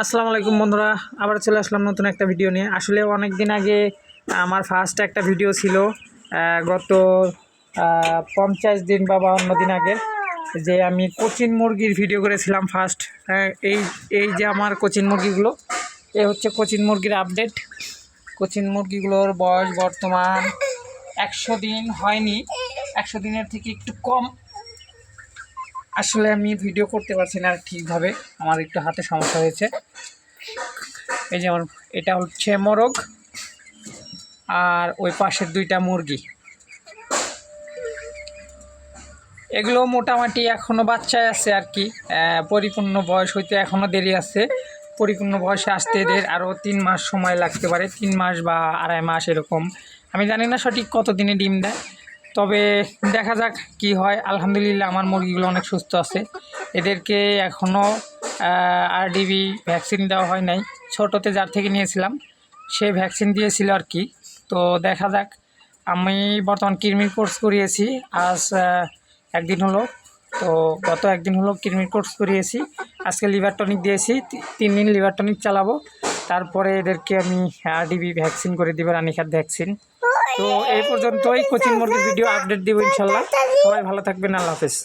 আসসালামু আলাইকুম বন্ধুরা, আবার চলে আসলাম নতুন একটা ভিডিও নিয়ে। আসলে অনেক দিন আগে আমার ফার্স্ট একটা ভিডিও ছিল, গত 50 দিন বা 52 দিন আগে, যে আমি কোচিন মুরগির ভিডিও করেছিলাম ফার্স্ট। এই এই যে আমার কোচিন মুরগিগুলো, এ হচ্ছে কোচিন মুরগির আপডেট। কোচিন মুরগিগুলোর বয়স বর্তমান 100 দিন হয়নি, 100 দিনের থেকে একটু কম। আসলে আমি ভিডিও করতে পারছি না ঠিকভাবে, আমার একটু হাতে সমস্যা হয়েছে। এই যেমন এটা হচ্ছে মোরগ, আর ওই পাশের দুইটা মুরগি। এগুলো মোটামুটি এখনও বাচ্চায় আছে আর কি, পরিপূর্ণ বয়স হইতে এখনও দেরি আছে। পরিপূর্ণ বয়সে আসতে এদের আরও 3 মাস সময় লাগতে পারে, 3 মাস বা 2.5 মাস এরকম। আমি জানি না সঠিক কত দিনে ডিম দেয়, তবে দেখা যাক কি হয়। আলহামদুলিল্লাহ আমার মুরগিগুলো অনেক সুস্থ আছে। এদেরকে এখনও আরডিবি ভ্যাকসিন দেওয়া হয় নাই। ছোটোতে যার থেকে নিয়েছিলাম সে ভ্যাকসিন দিয়েছিল আর কি। তো দেখা যাক। আমি বর্তমান কৃমির কোর্স করিয়েছি, আজ একদিন হলো। তো গত একদিন হলো কৃমির কোর্স করিয়েছি, আজকে লিভার টনিক দিয়েছি। 3 দিন লিভার টনিক চালাবো, তারপরে এদেরকে আমি আরডিবি ভ্যাকসিন করে দিব, রানীক্ষেত ভ্যাকসিন। তো এই পর্যন্তই কোচিং মুরগির ভিডিও আপডেট দিব ইনশাল্লাহ। সবাই ভালো থাকবেন, আল্লাহ হাফেজ।